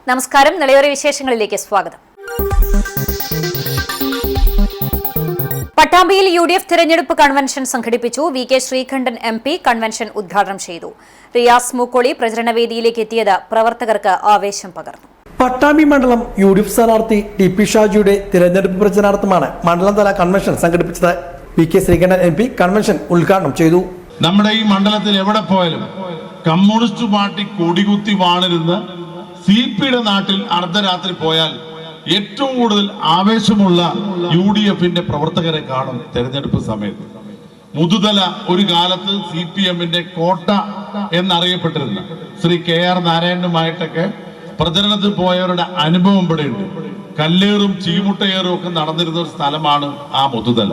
നമസ്കാരം. നിളയോര വിശേഷങ്ങളിലേക്ക് സ്വാഗതം. പട്ടാമ്പിയിൽ UDF തിരഞ്ഞെടുപ്പ് കൺവെൻഷൻ സംഘടിപ്പിച്ചു. VK ശ്രീകണ്ഠൻ MP കൺവെൻഷൻ ഉദ്ഘാടനം ചെയ്തു. റിയാസ് മൂക്കോളി പ്രചരണവേദിയിലേക്ക് എത്തിയത് പ്രവർത്തകർക്ക് ആവേശം പകർന്നു. പട്ടാമ്പി മണ്ഡലം UDF സ്ഥാനാർത്ഥി TP ഷാജിയുടെ തിരഞ്ഞെടുപ്പ് പ്രചരണാർത്ഥമാണ് മണ്ഡലം തല കൺവെൻഷൻ സംഘടിപ്പിച്ചത്. VK ശ്രീകണ്ഠൻ MP കൺവെൻഷൻ ഉദ്ഘാടനം ചെയ്തു. നമ്മുടെ ഈ മണ്ഡലത്തിൽ എവിടെ പോയാലും കമ്മ്യൂണിസ്റ്റ് പാർട്ടി കൊടികുത്തി വാണിരുന്ന് CPയുടെ നാട്ടിൽ അർദ്ധരാത്രി പോയാൽ ഏറ്റവും കൂടുതൽ ആവേശമുള്ള UDFന്റെ പ്രവർത്തകരെ കാണും തെരഞ്ഞെടുപ്പ് സമയത്ത്. മുതുതല ഒരു കാലത്ത് CPMന്റെ കോട്ട എന്നറിയപ്പെട്ടിരുന്ന ശ്രീ KR നാരായണനുമായിട്ടൊക്കെ പ്രചരണത്തിൽ പോയവരുടെ അനുഭവം ഇവിടെയുണ്ട്. കല്ലേറും ചീമുട്ടയേറും ഒക്കെ നടന്നിരുന്ന ഒരു സ്ഥലമാണ് ആ മുതുതല.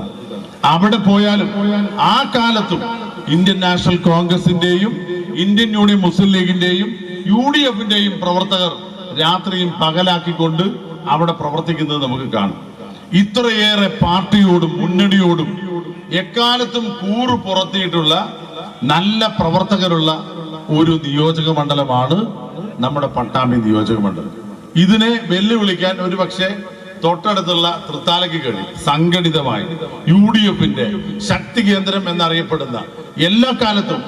അവിടെ പോയാലും ആ കാലത്തും ഇന്ത്യൻ നാഷണൽ കോൺഗ്രസിന്റെയും ഇന്ത്യൻ യൂണിയൻ മുസ്ലിം ലീഗിന്റെയും UDFന്റെയും പ്രവർത്തകർ രാത്രിയും പകലാക്കിക്കൊണ്ട് അവിടെ പ്രവർത്തിക്കുന്നത് നമുക്ക് കാണും. ഇത്രയേറെ പാർട്ടിയോടും മുന്നണിയോടും എക്കാലത്തും കൂറ് പുറത്തിയിട്ടുള്ള നല്ല പ്രവർത്തകരുള്ള ഒരു നിയോജക മണ്ഡലമാണ് നമ്മുടെ പട്ടാമ്പി നിയോജക മണ്ഡലം. ഇതിനെ വെല്ലുവിളിക്കാൻ ഒരു പക്ഷേ തൊട്ടടുത്തുള്ള തൃത്താലയ്ക്ക് കഴിയും. സംഘടിതമായി UDFന്റെ ശക്തി കേന്ദ്രം എന്നറിയപ്പെടുന്ന എല്ലാ കാലത്തും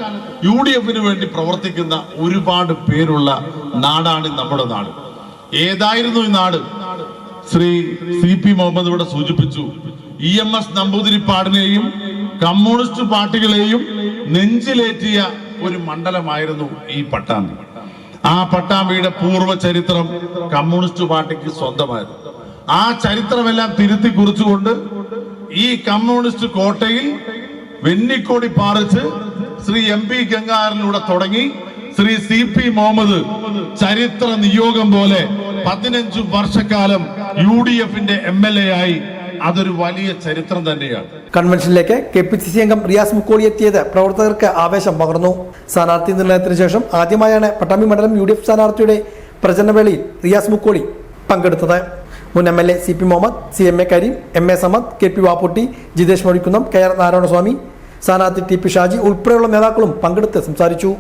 UDFന് വേണ്ടി പ്രവർത്തിക്കുന്ന ഒരുപാട് പേരുള്ള നാടാണ് നമ്മുടെ നാട്. ഏതായിരുന്നു ഈ നാട്? ശ്രീ CP മുഹമ്മദ് ഇവിടെ സൂചിപ്പിച്ചു. EMS നമ്പൂതിരിപ്പാടിനെയും കമ്മ്യൂണിസ്റ്റ് പാർട്ടികളെയും നെഞ്ചിലേറ്റിയ ഒരു മണ്ഡലമായിരുന്നു ഈ പട്ടാമ്പി. ആ പട്ടാമ്പിയുടെ പൂർവ്വ ചരിത്രം കമ്മ്യൂണിസ്റ്റ് പാർട്ടിക്ക് സ്വന്തമായിരുന്നു. ആ ചരിത്രമെല്ലാം തിരുത്തി കുറിച്ചുകൊണ്ട് ഈ കമ്മ്യൂണിസ്റ്റ് കോട്ടയിൽ വെന്നിക്കോടി പാറിച്ച് ശ്രീ MP ഗംഗാധരനിലൂടെ തുടങ്ങി ശ്രീ CP മുഹമ്മദ് ചരിത്ര നിയോഗം പോലെ 15 വർഷക്കാലം UDFന്റെ MLA ആയി. അതൊരു വലിയ ചരിത്രം തന്നെയാണ്. കൺവെൻഷനിലേക്ക് KPCC അംഗം റിയാസ് മുക്കോളി എത്തിയത് പ്രവർത്തകർക്ക് ആവേശം പകർന്നു. സ്ഥാനാർത്ഥി നിർണയത്തിന് ശേഷം ആദ്യമായാണ് പട്ടാമ്പി മണ്ഡലം UDF സ്ഥാനാർത്ഥിയുടെ പ്രചരണവേളയിൽ റിയാസ് മുക്കോളി പങ്കെടുത്തത്. മുൻ MLA CP Muhammad, CMA Kareem, MA Samad, KP Vapputty, Jithesh Mozhikkunnam, KR Narayanaswamy, സ്ഥാനാർത്ഥി TP ഷാജി ഉൾപ്പെടെയുള്ള നേതാക്കളും പങ്കെടുത്ത് സംസാരിച്ചു.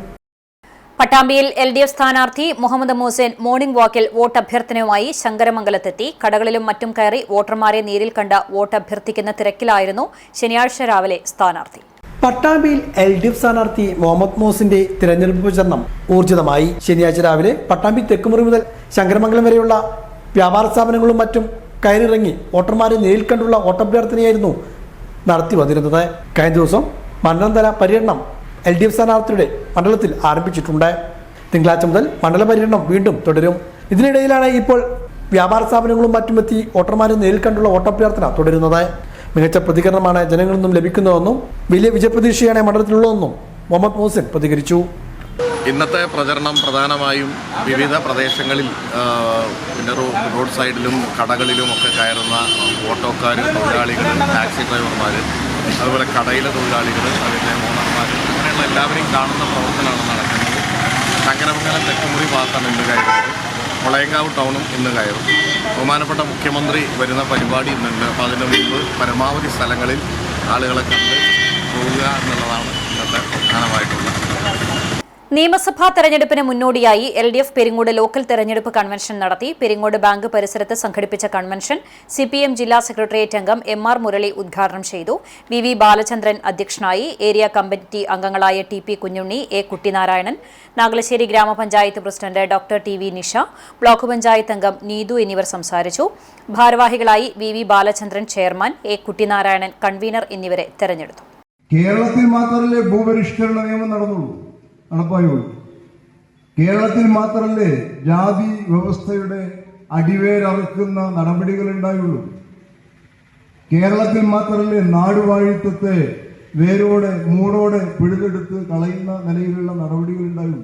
പട്ടാമ്പിയിൽ LDF സ്ഥാനാർത്ഥി മുഹമ്മദ് മൂസൻ മോർണിംഗ് വാക്കിൽ വോട്ട് അഭ്യർത്ഥനയുമായി ശങ്കരമംഗലത്തെത്തി. കടകളിലും മറ്റും കയറി വോട്ടർമാരെ നേരിൽ കണ്ട വോട്ട് അഭ്യർത്ഥിക്കുന്ന തിരക്കിലായിരുന്നു ശനിയാഴ്ച രാവിലെ സ്ഥാനാർത്ഥി. പട്ടാമ്പിയിൽ LDF സ്ഥാനാർത്ഥി മുഹമ്മദ് മൂസിന്റെ തിരഞ്ഞെടുപ്പ് പ്രചരണം ഊർജിതമായി. ശനിയാഴ്ച രാവിലെ പട്ടാമ്പി തെക്കുമുറി മുതൽ ശങ്കരമംഗലം വരെയുള്ള വ്യാപാര സ്ഥാപനങ്ങളും മറ്റും കയറിയിറങ്ങി വോട്ടർമാരെ നേരിൽ കണ്ടുള്ള വോട്ടഭ്യർത്ഥനയായിരുന്നു നടത്തി വന്നിരുന്നത്. കഴിഞ്ഞ ദിവസം മണ്ഡലതല പര്യടനം LDF സ്ഥാനാർത്ഥിയുടെ മണ്ഡലത്തിൽ ആരംഭിച്ചിട്ടുണ്ട്. തിങ്കളാഴ്ച മുതൽ മണ്ഡല പര്യടനം വീണ്ടും തുടരും. ഇതിനിടയിലാണ് ഇപ്പോൾ വ്യാപാര സ്ഥാപനങ്ങളും മറ്റുമെത്തി വോട്ടർമാരെ നേരിൽ കണ്ടുള്ള വോട്ടഭ്യർത്ഥന തുടരുന്നത്. മികച്ച പ്രതികരണമാണ് ജനങ്ങളിൽ നിന്നും ലഭിക്കുന്നതെന്നും വലിയ വിജയപ്രതീക്ഷയാണ് മണ്ഡലത്തിലുള്ളതെന്നും മുഹമ്മദ് മൂസൻ പ്രതികരിച്ചു. ഇന്നത്തെ പ്രചരണം പ്രധാനമായും വിവിധ പ്രദേശങ്ങളിൽ പിന്നെ റോഡ് സൈഡിലും കടകളിലും ഒക്കെ കയറുന്ന ഓട്ടോക്കാർ, തൊഴിലാളികൾ, ടാക്സി ഡ്രൈവർമാർ, അതുപോലെ കടയിലെ തൊഴിലാളികൾ, അതിൻ്റെ ഓണർമാർ, അങ്ങനെയുള്ള എല്ലാവരെയും കാണുന്ന പ്രവർത്തനമാണ് നടക്കുന്നത്. ശങ്കരമംഗലം തെക്കുമുറി ഭാഗത്താണ് ഇന്ന് കയറുന്നത്. മുളയങ്കാവ് ടൗണും ഇന്ന് കയറും. ബഹുമാനപ്പെട്ട മുഖ്യമന്ത്രി വരുന്ന പരിപാടി ഇന്നുണ്ട്. അപ്പോൾ അതിന് മുൻപ് പരമാവധി സ്ഥലങ്ങളിൽ ആളുകളെ കണ്ട് പോവുക എന്നുള്ളതാണ് ഇന്നത്തെ പ്രധാനമായിട്ടുള്ള. നിയമസഭാ തെരഞ്ഞെടുപ്പിന് മുന്നോടിയായി LDF പെരിങ്ങോട് ലോക്കൽ തെരഞ്ഞെടുപ്പ് കൺവെൻഷൻ നടത്തി. പെരിങ്ങോട് ബാങ്ക് പരിസരത്ത് സംഘടിപ്പിച്ച കൺവെൻഷൻ CPM ജില്ലാ സെക്രട്ടേറിയറ്റ് അംഗം MR മുരളി ഉദ്ഘാടനം ചെയ്തു. VV ബാലചന്ദ്രൻ അധ്യക്ഷനായി. ഏരിയ കമ്മിറ്റി അംഗങ്ങളായ TP കുഞ്ഞുണ്ണി, A കുട്ടിനാരായണൻ, നാഗലശ്ശേരി ഗ്രാമപഞ്ചായത്ത് president doctor TV Nisha, block panchayat അംഗം നീതു എന്നിവർ സംസാരിച്ചു. ഭാരവാഹികളായി VV Balachandran chairman, A Kuttinarayanan convener എന്നിവരെ തെരഞ്ഞെടുത്തു. കേരളത്തിൽ മാത്രമല്ലേ ഭൂപരിഷ്കരണ നിയമം നടപ്പായുള്ളൂ. കേരളത്തിൽ മാത്രമല്ലേ ജാതി വ്യവസ്ഥയുടെ അടിവേരറുക്കുന്ന നടപടികൾ ഉണ്ടായുള്ളൂ. കേരളത്തിൽ മാത്രമല്ലേ നാടുവാഴിത്വത്തെ വേരോടെ മൂടോടെ പിഴുതെടുത്ത് കളയുന്ന നിലയിലുള്ള നടപടികൾ ഉണ്ടായുള്ളൂ.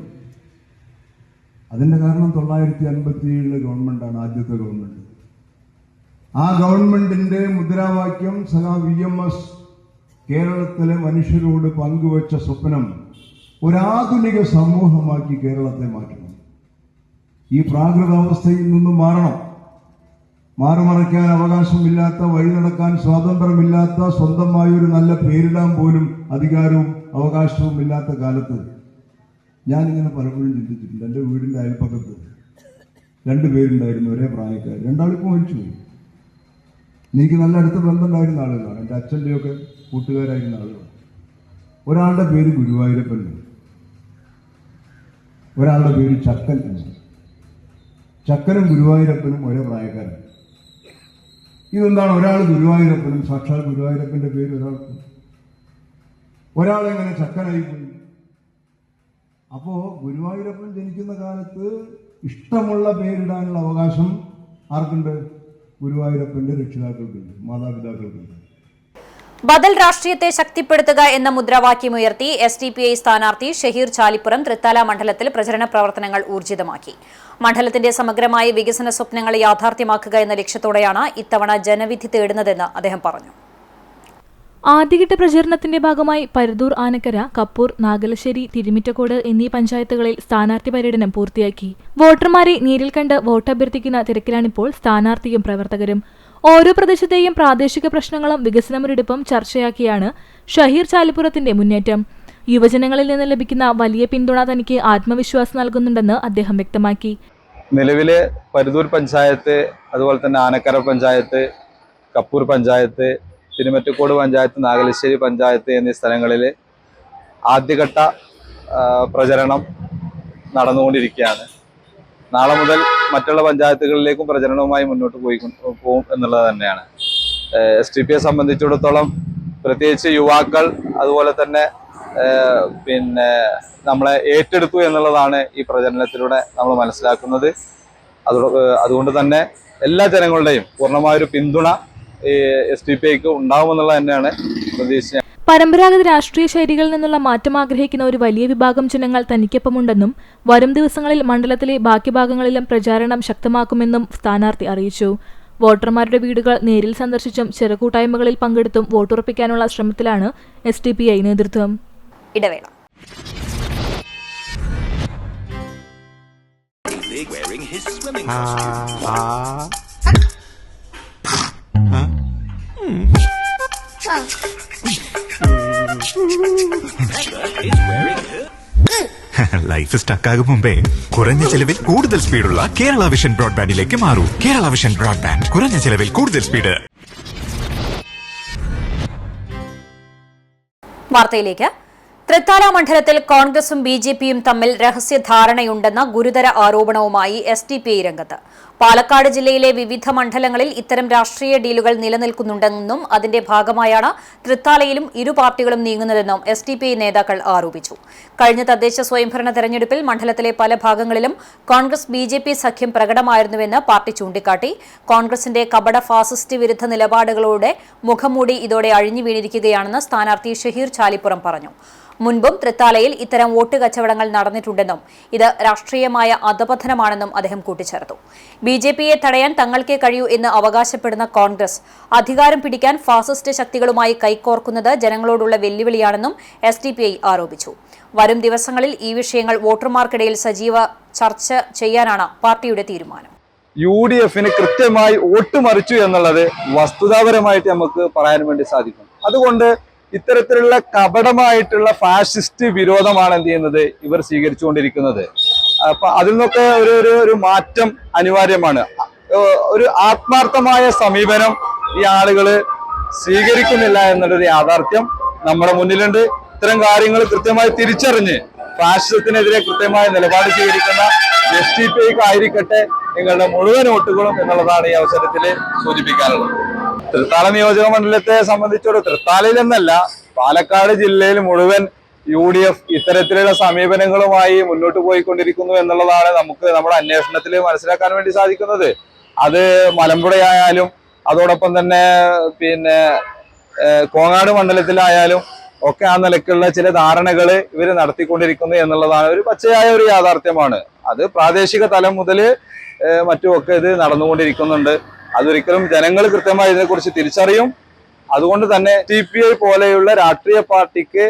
അതിന്റെ കാരണം 1957 ഗവൺമെന്റാണ്, ആദ്യത്തെ ഗവൺമെന്റ്. ആ ഗവൺമെന്റിന്റെ മുദ്രാവാക്യം VMS കേരളത്തിലെ മനുഷ്യരോട് പങ്കുവച്ച സ്വപ്നം ഒരാധുനിക സമൂഹമാക്കി കേരളത്തെ മാറ്റണം. ഈ പ്രാകൃതാവസ്ഥയിൽ നിന്നും മാറണം. മാറുമറയ്ക്കാൻ അവകാശമില്ലാത്ത, വഴി നടക്കാൻ സ്വാതന്ത്ര്യമില്ലാത്ത, സ്വന്തമായി ഒരു നല്ല പേരിടാൻ പോലും അധികാരവും അവകാശവും ഇല്ലാത്ത കാലത്ത് ഞാനിങ്ങനെ പലപ്പോഴും ചിന്തിച്ചിട്ടുണ്ട്. എൻ്റെ വീടിൻ്റെ അയൽപ്പക്കത്ത് 2 പേരുണ്ടായിരുന്നു, ഒരേ പ്രായക്കാർ. 2 ആളിപ്പോൾ മരിച്ചുപോയി. എനിക്ക് നല്ല അടുത്ത ബന്ധമുണ്ടായിരുന്ന ആളുകളാണ്, എൻ്റെ അച്ഛൻ്റെയൊക്കെ കൂട്ടുകാരായിരുന്ന ആളുകളാണ്. ഒരാളുടെ പേര് ഗുരുവായൂരപ്പൻ, ഒരാളുടെ പേര് ചക്കൻ. ചക്കനും ഗുരുവായൂരപ്പനും ഒരേ പ്രായക്കാരാണ്. ഇതെന്താണ്? ഒരാൾ ഗുരുവായൂരപ്പനും, സാക്ഷാൽ ഗുരുവായൂരപ്പന്റെ പേര് ഒരാളെങ്ങനെ ചക്കനായി പോയി? അപ്പോ ഗുരുവായൂരപ്പൻ ജനിക്കുന്ന കാലത്ത് ഇഷ്ടമുള്ള പേരിടാനുള്ള അവകാശം ആർക്കുണ്ട്? ഗുരുവായൂരപ്പന്റെ രക്ഷിതാക്കൾക്കുണ്ട്, മാതാപിതാക്കൾക്കുണ്ട്. ബദൽ രാഷ്ട്രീയത്തെ ശക്തിപ്പെടുത്തുക എന്ന മുദ്രാവാക്യമുയർത്തി SDPI സ്ഥാനാർത്ഥി ഷഹീർ ചാലിപ്പുറം തൃത്താല മണ്ഡലത്തിൽ പ്രചരണ പ്രവർത്തനങ്ങൾ ഊർജിതമാക്കി. മണ്ഡലത്തിന്റെ സമഗ്രമായ വികസന സ്വപ്നങ്ങൾ യാഥാർത്ഥ്യമാക്കുക എന്ന ലക്ഷ്യത്തോടെയാണ് ഇത്തവണ ജനവിധി തേടുന്നതെന്ന് അദ്ദേഹം പറഞ്ഞു. ആദ്യഘട്ട പ്രചരണത്തിന്റെ ഭാഗമായി പരുതൂർ, ആനക്കര, കപ്പൂർ, നാഗലശ്ശേരി, തിരുമിറ്റക്കോട് എന്നീ പഞ്ചായത്തുകളിൽ സ്ഥാനാർത്ഥി പര്യടനം പൂർത്തിയാക്കി. വോട്ടർമാരെ നേരിൽ കണ്ട് വോട്ടഭ്യർത്ഥിക്കുന്ന തിരക്കിലാണിപ്പോൾ സ്ഥാനാർത്ഥിയും പ്രവർത്തകരും. ഓരോ പ്രദേശത്തെയും പ്രാദേശിക പ്രശ്നങ്ങളും വികസന മുരടിപ്പും ചർച്ചയാക്കിയാണ് ഷഹീർ ചാലിപ്പുറത്തിന്റെ മുന്നേറ്റം. യുവജനങ്ങളിൽ നിന്ന് ലഭിക്കുന്ന വലിയ പിന്തുണ തനിക്ക് ആത്മവിശ്വാസം നൽകുന്നുണ്ടെന്ന് അദ്ദേഹം വ്യക്തമാക്കി. നിലവിലെ പരുതൂർ പഞ്ചായത്ത്, അതുപോലെ തന്നെ ആനക്കര പഞ്ചായത്ത്, കപ്പൂർ പഞ്ചായത്ത്, തിരുമറ്റക്കോട് പഞ്ചായത്ത്, നാഗലശ്ശേരി പഞ്ചായത്ത് എന്നീ സ്ഥലങ്ങളിൽ ആദ്യഘട്ട പ്രചരണം നടന്നുകൊണ്ടിരിക്കുകയാണ്. നാളെ മുതൽ മറ്റുള്ള പഞ്ചായത്തുകളിലേക്കും പ്രചരണവുമായി മുന്നോട്ട് പോകും എന്നുള്ളത് തന്നെയാണ്. SDPIയെ സംബന്ധിച്ചിടത്തോളം പ്രത്യേകിച്ച് യുവാക്കൾ അതുപോലെ തന്നെ നമ്മളെ ഏറ്റെടുത്തു എന്നുള്ളതാണ് ഈ പ്രചരണത്തിലൂടെ നമ്മൾ മനസ്സിലാക്കുന്നത്. അതുകൊണ്ട് തന്നെ എല്ലാ ജനങ്ങളുടെയും പൂർണ്ണമായൊരു പിന്തുണ SDPIക്ക് ഉണ്ടാവുമെന്നുള്ളത് തന്നെയാണ് പ്രതീക്ഷ. പരമ്പരാഗത രാഷ്ട്രീയ ശൈലികളിൽ നിന്നുള്ള മാറ്റം ആഗ്രഹിക്കുന്ന ഒരു വലിയ വിഭാഗം ജനങ്ങൾ തനിക്കൊപ്പമുണ്ടെന്നും വരും ദിവസങ്ങളിൽ മണ്ഡലത്തിലെ ബാക്കി ഭാഗങ്ങളിലും പ്രചാരണം ശക്തമാക്കുമെന്നും സ്ഥാനാർത്ഥി അറിയിച്ചു. വോട്ടർമാരുടെ വീടുകൾ നേരിൽ സന്ദർശിച്ചും ചെറുകൂട്ടായ്മകളിൽ പങ്കെടുത്തും വോട്ടുറപ്പിക്കാനുള്ള ശ്രമത്തിലാണ് SDPI നേതൃത്വം. ഇടവേള. ലൈഫ് സ്റ്റക്കാകും മുമ്പേ കുറഞ്ഞ ചെലവിൽ കൂടുതൽ സ്പീഡുള്ള കേരള വിഷൻ ബ്രോഡ്ബാൻഡിലേക്ക് മാറൂ. കേരള വിഷൻ ബ്രോഡ്ബാൻഡ്, കുറഞ്ഞ ചെലവിൽ കൂടുതൽ സ്പീഡ്. വാർത്തയിലേക്ക്. തൃത്താല മണ്ഡലത്തിൽ കോൺഗ്രസും BJPയും തമ്മിൽ രഹസ്യധാരണയുണ്ടെന്ന ഗുരുതര ആരോപണവുമായി SDPI രംഗത്ത്. പാലക്കാട് ജില്ലയിലെ വിവിധ മണ്ഡലങ്ങളിൽ ഇത്തരം രാഷ്ട്രീയ ഡീലുകൾ നിലനിൽക്കുന്നുണ്ടെന്നും അതിന്റെ ഭാഗമായാണ് തൃത്താലയിലും ഇരു പാർട്ടികളും നീങ്ങുന്നതെന്നും SDPI നേതാക്കൾ ആരോപിച്ചു. കഴിഞ്ഞ തദ്ദേശ സ്വയംഭരണ തെരഞ്ഞെടുപ്പിൽ മണ്ഡലത്തിലെ പല ഭാഗങ്ങളിലും കോൺഗ്രസ് BJP സഖ്യം പ്രകടമായിരുന്നുവെന്ന് പാർട്ടി ചൂണ്ടിക്കാട്ടി. കോൺഗ്രസിന്റെ കപട ഫാസിസ്റ്റ് വിരുദ്ധ നിലപാടുകളുടെ മുഖംമൂടി ഇതോടെ അഴിഞ്ഞു വീണിരിക്കുകയാണെന്ന് സ്ഥാനാർത്ഥി ഷഹീർ ചാലിപ്പുറം പറഞ്ഞു. മുൻപും തൃത്താലയിൽ ഇത്തരം വോട്ട് കച്ചവടങ്ങൾ നടന്നിട്ടുണ്ടെന്നും ഇത് രാഷ്ട്രീയമായ അധപതനമാണെന്നും അദ്ദേഹം കൂട്ടിച്ചേർത്തു. BJPയെ തടയാൻ തങ്ങൾക്കേ കഴിയൂ എന്ന് അവകാശപ്പെടുന്ന കോൺഗ്രസ് അധികാരം പിടിക്കാൻ ഫാസിസ്റ്റ് ശക്തികളുമായി കൈകോർക്കുന്നത് ജനങ്ങളോടുള്ള വെല്ലുവിളിയാണെന്നും SDPI ആരോപിച്ചു. വരും ദിവസങ്ങളിൽ ഈ വിഷയങ്ങൾ വോട്ടർമാർക്കിടയിൽ സജീവ ചർച്ച ചെയ്യാനാണ് പാർട്ടിയുടെ തീരുമാനം. UDFന് കൃത്യമായി വോട്ട് മറിച്ചു എന്നുള്ളത് വസ്തുതാപരമായിട്ട് നമുക്ക് പറയാൻ വേണ്ടി സാധിക്കും. അതുകൊണ്ട് ഇത്തരത്തിലുള്ള കപടമായിട്ടുള്ള ഫാഷിസ്റ്റ് വിരോധമാണ് എന്ത് ചെയ്യുന്നത് ഇവർ സ്വീകരിച്ചുകൊണ്ടിരിക്കുന്നത്. അപ്പൊ അതിൽ നിന്നൊക്കെ ഒരു മാറ്റം അനിവാര്യമാണ്. ഒരു ആത്മാർത്ഥമായ സമീപനം ഈ ആളുകള് സ്വീകരിക്കുന്നില്ല എന്നുള്ളൊരു യാഥാർത്ഥ്യം നമ്മുടെ മുന്നിലുണ്ട്. ഇത്തരം കാര്യങ്ങൾ കൃത്യമായി തിരിച്ചറിഞ്ഞ് ഫാഷിസത്തിനെതിരെ കൃത്യമായ നിലപാട് സ്വീകരിക്കുന്ന SDPIക്ക് ആയിരിക്കട്ടെ നിങ്ങളുടെ മുഴുവൻ വോട്ടുകളും എന്നുള്ളതാണ് ഈ അവസരത്തിൽ സൂചിപ്പിക്കാനുള്ളത്. തൃത്താല നിയോജക മണ്ഡലത്തെ സംബന്ധിച്ചോളം തൃത്താലയിൽ എന്നല്ല പാലക്കാട് ജില്ലയിൽ മുഴുവൻ UDF ഇത്തരത്തിലുള്ള സമീപനങ്ങളുമായി മുന്നോട്ട് പോയിക്കൊണ്ടിരിക്കുന്നു എന്നുള്ളതാണ് നമുക്ക് നമ്മുടെ അന്വേഷണത്തിൽ മനസ്സിലാക്കാൻ വേണ്ടി സാധിക്കുന്നത്. അത് മലമ്പുഴയായാലും അതോടൊപ്പം തന്നെ കോങ്ങാട് മണ്ഡലത്തിലായാലും ഒക്കെ ആ നിലക്കുള്ള ചില ധാരണകൾ ഇവർ നടത്തിക്കൊണ്ടിരിക്കുന്നു എന്നുള്ളതാണ് ഒരു പച്ചയായ ഒരു യാഥാർത്ഥ്യമാണ്. അത് പ്രാദേശിക തലം മുതൽ മറ്റുമൊക്കെ ഇത് നടന്നുകൊണ്ടിരിക്കുന്നുണ്ട്. അതൊരിക്കലും ജനങ്ങൾ കൃത്യമായി ഇതിനെക്കുറിച്ച് തിരിച്ചറിയും. അതുകൊണ്ട് തന്നെ SDPI പോലെയുള്ള രാഷ്ട്രീയ പാർട്ടിക്ക്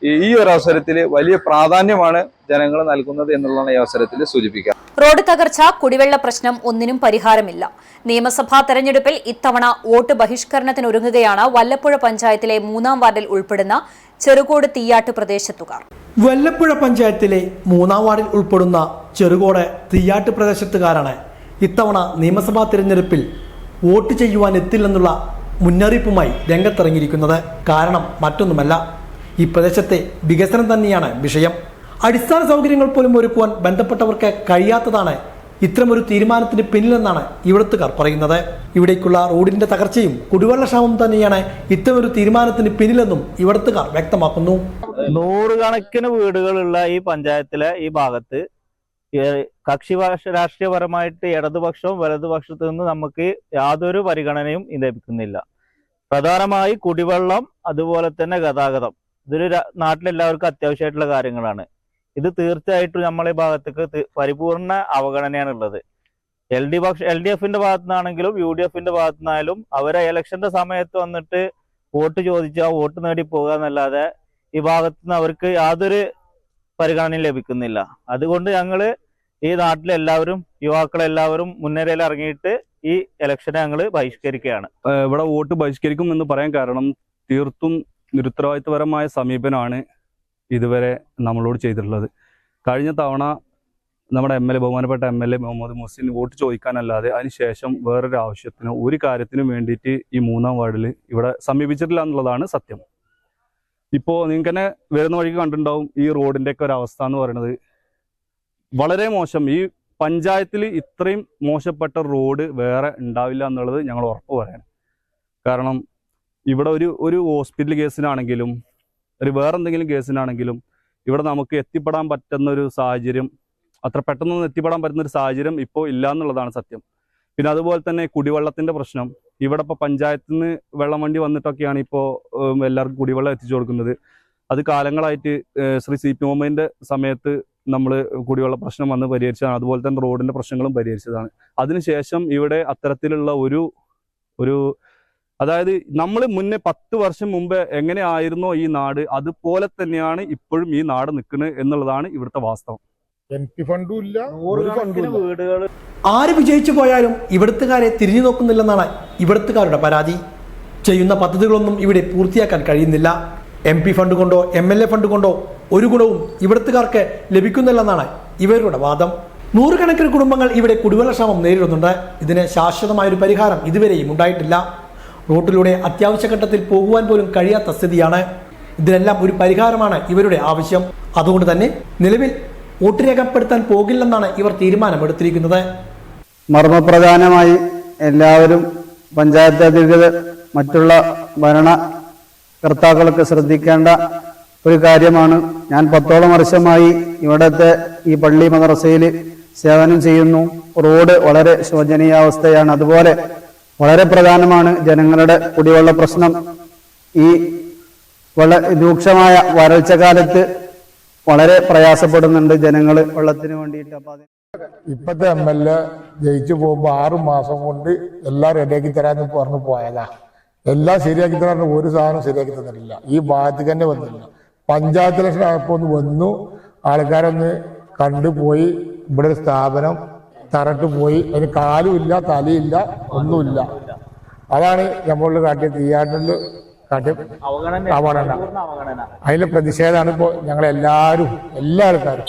ഈ ഒരു അവസരത്തിൽ വലിയ പ്രാധാന്യമാണ് ജനങ്ങൾ നൽകുന്നത് എന്നുള്ളതാണ് ഈ അവസരത്തിൽ സൂചിപ്പിക്കുക. റോഡ് തകർച്ച, കുടിവെള്ള പ്രശ്നം ഒന്നിനും പരിഹാരമില്ല. നിയമസഭാ തെരഞ്ഞെടുപ്പിൽ ഇത്തവണ വോട്ട് ബഹിഷ്കരണത്തിനൊരുങ്ങുകയാണ് വല്ലപ്പുഴ പഞ്ചായത്തിലെ 3-ാം വാർഡിൽ ഉൾപ്പെടുന്ന ചെറുകോട് തീയാട്ട് പ്രദേശത്തുകാർ. വല്ലപ്പുഴ പഞ്ചായത്തിലെ 3-ാം വാർഡിൽ ഉൾപ്പെടുന്ന ചെറുകോട് തീയാട്ട് പ്രദേശത്തുകാരാണ് ഇത്തവണ നിയമസഭാ തിരഞ്ഞെടുപ്പിൽ വോട്ട് ചെയ്യുവാൻ എത്തില്ലെന്നുള്ള മുന്നറിയിപ്പുമായി രംഗത്തിറങ്ങിയിരിക്കുന്നത്. കാരണം മറ്റൊന്നുമല്ല, ഈ പ്രദേശത്തെ വികസനം തന്നെയാണ് വിഷയം. അടിസ്ഥാന സൗകര്യങ്ങൾ പോലും ഒരുക്കുവാൻ ബന്ധപ്പെട്ടവർക്ക് കഴിയാത്തതാണ് ഇത്തരമൊരു തീരുമാനത്തിന് പിന്നിലെന്നാണ് ഇവിടുത്തുകാർ പറയുന്നത്. ഇവിടേക്കുള്ള റോഡിന്റെ തകർച്ചയും കുടിവെള്ളക്ഷാമം തന്നെയാണ് ഇത്തരമൊരു തീരുമാനത്തിന് പിന്നിലെന്നും ഇവിടുത്തുകാർ വ്യക്തമാക്കുന്നു. നൂറുകണക്കിന് വീടുകളുള്ള ഈ പഞ്ചായത്തിലെ ഈ ഭാഗത്ത് കക്ഷി രാഷ്ട്രീയപരമായിട്ട് ഇടതുപക്ഷവും വലതുപക്ഷത്തു നിന്ന് നമുക്ക് യാതൊരു പരിഗണനയും ലഭിക്കുന്നില്ല. പ്രധാനമായി കുടിവെള്ളം, അതുപോലെ തന്നെ ഗതാഗതം, ഇതൊരു നാട്ടിലെല്ലാവർക്കും അത്യാവശ്യമായിട്ടുള്ള കാര്യങ്ങളാണ്. ഇത് തീർച്ചയായിട്ടും നമ്മളെ ഭാഗത്തേക്ക് പരിപൂർണ അവഗണനയാണ് ഉള്ളത്. LDFന്റെ ഭാഗത്തു നിന്നാണെങ്കിലും UDFന്റെ ഭാഗത്തു നിന്നായാലും അവരെ ഇലക്ഷന്റെ സമയത്ത് വന്നിട്ട് വോട്ട് ചോദിച്ച് ആ വോട്ട് നേടി പോകുക എന്നല്ലാതെ ഈ ഭാഗത്തു നിന്ന് അവർക്ക് യാതൊരു പരിഗണനയും ലഭിക്കുന്നില്ല. അതുകൊണ്ട് ഞങ്ങള് ഈ നാട്ടിലെ എല്ലാവരും, യുവാക്കളെല്ലാവരും മുൻനിരയിൽ ഇറങ്ങിയിട്ട് ഈ ഇലക്ഷനെ ഞങ്ങൾ ബഹിഷ്കരിക്കുകയാണ്. ഇവിടെ വോട്ട് ബഹിഷ്കരിക്കും എന്ന് പറയാൻ കാരണം തീർത്തും നിരുത്തരവാദിത്വപരമായ സമീപനമാണ് ഇതുവരെ നമ്മളോട് ചെയ്തിട്ടുള്ളത്. കഴിഞ്ഞ തവണ നമ്മുടെ ബഹുമാനപ്പെട്ട MLA മുഹമ്മദ് മുഹസിൻ വോട്ട് ചോദിക്കാനല്ലാതെ അതിനുശേഷം വേറൊരു ആവശ്യത്തിനോ ഒരു കാര്യത്തിനും വേണ്ടിയിട്ട് ഈ 3-ാം വാർഡിൽ ഇവിടെ സമീപിച്ചിട്ടില്ല എന്നുള്ളതാണ് സത്യം. ഇപ്പോൾ നിങ്ങൾക്ക് തന്നെ വരുന്ന വഴിക്ക് കണ്ടിട്ടുണ്ടാവും ഈ റോഡിൻ്റെയൊക്കെ ഒരു അവസ്ഥ എന്ന് പറയുന്നത് വളരെ മോശം. ഈ പഞ്ചായത്തിൽ ഇത്രയും മോശപ്പെട്ട റോഡ് വേറെ ഉണ്ടാവില്ല എന്നുള്ളത് ഞങ്ങൾ ഉറപ്പ് പറയാൻ. കാരണം ഇവിടെ ഒരു ഹോസ്പിറ്റൽ കേസിനാണെങ്കിലും വേറെ എന്തെങ്കിലും കേസിനാണെങ്കിലും ഇവിടെ നമുക്ക് എത്തിപ്പെടാൻ പറ്റുന്ന ഒരു സാഹചര്യം, അത്ര പെട്ടെന്നൊന്നും എത്തിപ്പെടാൻ പറ്റുന്ന ഒരു സാഹചര്യം ഇപ്പോൾ ഇല്ല എന്നുള്ളതാണ് സത്യം. പിന്നെ അതുപോലെ തന്നെ കുടിവെള്ളത്തിൻ്റെ പ്രശ്നം, ഇവിടെ ഇപ്പോൾ പഞ്ചായത്തിൽ നിന്ന് വെള്ളം വണ്ടി വന്നിട്ടൊക്കെയാണ് ഇപ്പോൾ എല്ലാവർക്കും കുടിവെള്ളം എത്തിച്ചു കൊടുക്കുന്നത്. അത് കാലങ്ങളായിട്ട് ശ്രീ CP മുഹമ്മദിൻ്റെ സമയത്ത് നമ്മൾ കുടിവെള്ള പ്രശ്നം വന്ന് പരിഹരിച്ചതാണ്. അതുപോലെ തന്നെ റോഡിൻ്റെ പ്രശ്നങ്ങളും പരിഹരിച്ചതാണ്. അതിനുശേഷം ഇവിടെ അത്തരത്തിലുള്ള ഒരു അതായത് നമ്മൾ മുന്നേ 10 വർഷം മുമ്പ് എങ്ങനെ ആയിരുന്നോ ഈ നാട്, അതുപോലെ തന്നെയാണ് ഇപ്പോഴും ഈ നാട് നിൽക്കുന്നത് എന്നുള്ളതാണ് ഇവിടുത്തെ വാസ്തവം. MP ഫണ്ടും ഇല്ല, വീടുകൾ ആര് വിജയിച്ചു പോയാലും ഇവിടുത്തുകാരെ തിരിഞ്ഞു നോക്കുന്നില്ലെന്നാണ് ഇവിടുത്തുകാരുടെ പരാതി. ചെയ്യുന്ന പദ്ധതികളൊന്നും ഇവിടെ പൂർത്തിയാക്കാൻ കഴിയുന്നില്ല. MP ഫണ്ട് കൊണ്ടോ MLA ഫണ്ട് കൊണ്ടോ ഒരു ഗുണവും ഇവിടുത്തുകാർക്ക് ലഭിക്കുന്നില്ലെന്നാണ് ഇവരുടെ വാദം. നൂറുകണക്കിന് കുടുംബങ്ങൾ ഇവിടെ കുടിവെള്ളക്ഷാമം നേരിടുന്നുണ്ട്. ഇതിന് ശാശ്വതമായൊരു പരിഹാരം ഇതുവരെയും ഉണ്ടായിട്ടില്ല. റോഡിലൂടെ അത്യാവശ്യ ഘട്ടത്തിൽ പോകുവാൻ പോലും കഴിയാത്ത സ്ഥിതിയാണ്. ഇതിനെല്ലാം ഒരു പരിഹാരമാണ് ഇവരുടെ ആവശ്യം. അതുകൊണ്ട് തന്നെ നിലവിൽ വോട്ട് രേഖപ്പെടുത്താൻ പോകില്ലെന്നാണ് ഇവർ തീരുമാനമെടുത്തിരിക്കുന്നത്. മർമ്മപ്രധാനമായി എല്ലാവരും, പഞ്ചായത്ത് അധികൃതർ, മറ്റുള്ള ഭരണകർത്താക്കൾക്ക് ശ്രദ്ധിക്കേണ്ട ഒരു കാര്യമാണ്. ഞാൻ 10ഓളം വർഷമായി ഇവിടുത്തെ ഈ പള്ളി മദ്രസയിൽ സേവനം ചെയ്യുന്നു. റോഡ് വളരെ ശോചനീയാവസ്ഥയാണ്. അതുപോലെ വളരെ പ്രധാനമാണ് ജനങ്ങളുടെ കുടിവെള്ള പ്രശ്നം. ഈ രൂക്ഷമായ വരൾച്ച കാലത്ത് വളരെ പ്രയാസപ്പെടുന്നുണ്ട് ജനങ്ങൾ വെള്ളത്തിന് വേണ്ടിയിട്ട്. ഇപ്പത്തെ MLA ജയിച്ചു പോകുമ്പോൾ 6 മാസം കൊണ്ട് എല്ലാം റെഡിയാക്കി തരാന്ന് പറഞ്ഞു പോയതാ. എല്ലാം ശരിയാക്കി തരാൻ ഒരു സാധനം ശരിയാക്കി തന്നിട്ടില്ല. ഈ ഭാഗത്തേക്ക് തന്നെ വന്നില്ല. പഞ്ചായത്ത് ഇലക്ഷൻ ആയപ്പോ ഒന്ന് വന്നു, ആൾക്കാരൊന്ന് കണ്ടുപോയി. ഇവിടെ ഒരു സ്ഥാപനം തറട്ട് പോയി, അതിന് കാലും ഇല്ല, തലയില്ല, ഒന്നുമില്ല. അതാണ് നമ്മളോട് കാട്ടിയ തീയാട്ടില് കാട്ടിയ അവഗണന. അതിന്റെ പ്രതിഷേധമാണ് ഇപ്പോ ഞങ്ങളെല്ലാവരും, എല്ലാ ആൾക്കാരും.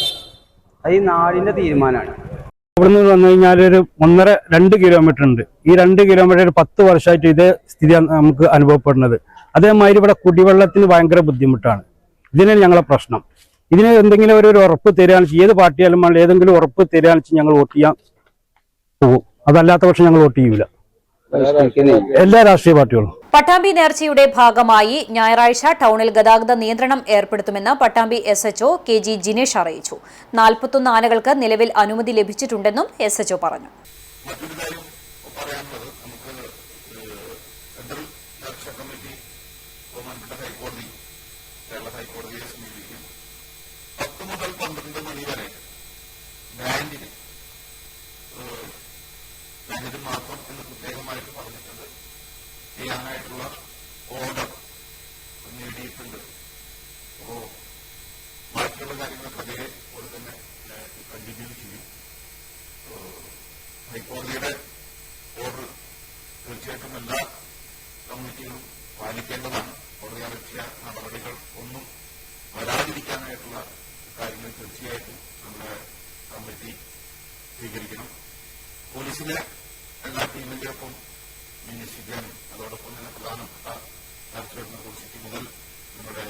ഈ നാടിന്റെ തീരുമാനമാണ്. ഇവിടുന്ന് വന്നു കഴിഞ്ഞാൽ ഒരു 1.5-2 കിലോമീറ്റർ ഉണ്ട്. ഈ 2 കിലോമീറ്റർ 10 വർഷമായിട്ട് ഇതേ സ്ഥിതി നമുക്ക് അനുഭവപ്പെടുന്നത്. അതേമാതിരി ഇവിടെ കുടിവെള്ളത്തിന് ഭയങ്കര ബുദ്ധിമുട്ടാണ്. ഇതിനാണ് ഞങ്ങളെ പ്രശ്നം. ഇതിന് എന്തെങ്കിലും ഒരു ഉറപ്പ് തരികയാണെന്ന് വെച്ചാൽ, ഏത് പാർട്ടിയാലും ഏതെങ്കിലും ഉറപ്പ് തരികയാണെന്ന് വെച്ചാൽ ഞങ്ങൾ വോട്ട് ചെയ്യാൻ പോകും. അതല്ലാത്ത പക്ഷം ഞങ്ങൾ വോട്ട് ചെയ്യൂല, എല്ലാ രാഷ്ട്രീയ പാർട്ടികളും. പട്ടാമ്പി നേർച്ചയുടെ ഭാഗമായി ഞായറാഴ്ച ടൗണിൽ ഗതാഗത നിയന്ത്രണം ഏർപ്പെടുത്തുമെന്ന് പട്ടാമ്പി SHO KG ജിനേഷ് അറിയിച്ചു. 41 ആനകൾക്ക് നിലവിൽ അനുമതി ലഭിച്ചിട്ടുണ്ടെന്നും SHO പറഞ്ഞു. ചെയ്യാനായിട്ടുള്ള ഓർഡർ നേടിയിട്ടുണ്ട്. അപ്പോൾ ബാക്കിയുള്ള കാര്യങ്ങൾ അതേപോലെ തന്നെ കണ്ടിന്യൂ ചെയ്യും. ഹൈക്കോടതിയുടെ ഓർഡർ തീർച്ചയായിട്ടും എല്ലാ കമ്മിറ്റികളും പാലിക്കേണ്ടതാണ്. കോടതി അലക്ഷ്യ നടപടികൾ ഒന്നും വരാതിരിക്കാനായിട്ടുള്ള കാര്യങ്ങൾ തീർച്ചയായിട്ടും നമ്മുടെ കമ്മിറ്റി സ്വീകരിക്കണം. പോലീസിലെ എല്ലാ ടീമിന്റെ ഒപ്പം വിന്യസിക്കാനും അതോടൊപ്പം തന്നെ പ്രധാനപ്പെട്ട ചർച്ചകൾ കുറിച്ചിട്ട് മുതൽ നമ്മുടെ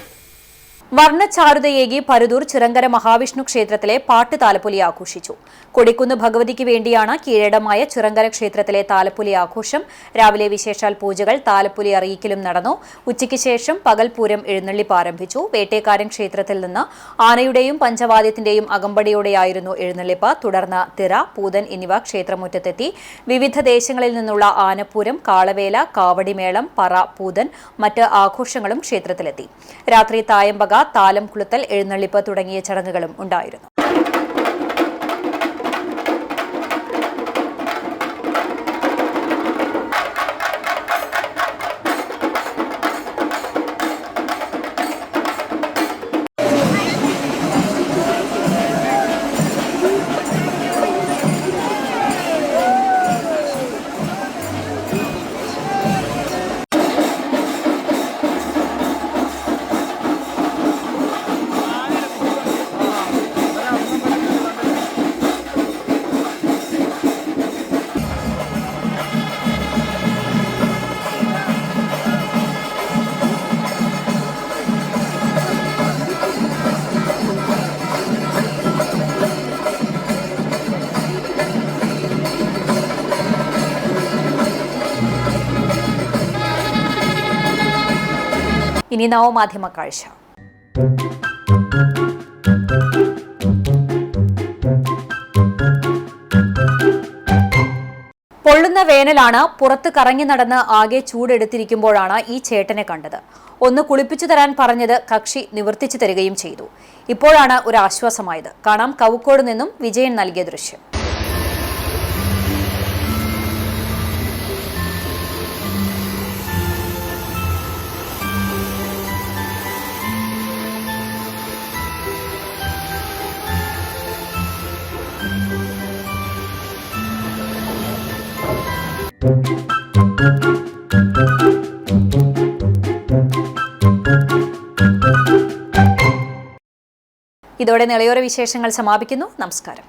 വർണ്ണചാരുതയേകി പരുതൂർ ചിറങ്കര മഹാവിഷ്ണു ക്ഷേത്രത്തിലെ പാട്ട് താലപ്പൊലി ആഘോഷിച്ചു. കൊടിക്കുന്ന് ഭഗവതിക്ക് വേണ്ടിയാണ് കീഴടമായ ചിറങ്കര ക്ഷേത്രത്തിലെ താലപ്പൊലി ആഘോഷം. രാവിലെ വിശേഷാൽ പൂജകൾ, താലപ്പൊലി അറിയിക്കലും നടന്നു. ഉച്ചയ്ക്ക് ശേഷം പകൽപൂരം എഴുന്നള്ളിപ്പ് ആരംഭിച്ചു. വേട്ടേക്കാരൻ ക്ഷേത്രത്തിൽ നിന്ന് ആനയുടെയും പഞ്ചവാദ്യത്തിന്റെയും അകമ്പടിയോടെയായിരുന്നു എഴുന്നള്ളിപ്പ്. തുടർന്ന് തിറ, പൂതൻ എന്നിവ ക്ഷേത്രമുറ്റത്തെത്തി. വിവിധ ദേശങ്ങളിൽ നിന്നുള്ള ആനപ്പൂരം, കാളവേല, കാവടിമേളം, പറ, പൂതൻ, മറ്റ് ആഘോഷങ്ങളും ക്ഷേത്രത്തിലെത്തി. രാത്രി തായമ്പക, താലം കുളുത്തൽ, എഴുന്നള്ളിപ്പ് തുടങ്ങിയ ചടങ്ങുകളും ഉണ്ടായിരുന്നു. ഇനി നവമാധ്യമ കാഴ്ച. പൊള്ളുന്ന വേനലാണ്. പുറത്ത് കറങ്ങി നടന്ന് ആകെ ചൂടെടുത്തിരിക്കുമ്പോഴാണ് ഈ ചേട്ടനെ കണ്ടത്. ഒന്ന് കുളിപ്പിച്ചു തരാൻ പറഞ്ഞത് കക്ഷി നിവർത്തിച്ചു തരികയും ചെയ്തു. ഇപ്പോഴാണ് ഒരു ആശ്വാസമായത്. കാണാം കവുക്കോട് നിന്നും വിജയൻ നൽകിയ ദൃശ്യം. ഇതോടെ നിളയോര വിശേഷങ്ങൾ സമാപിക്കുന്നു. നമസ്കാരം.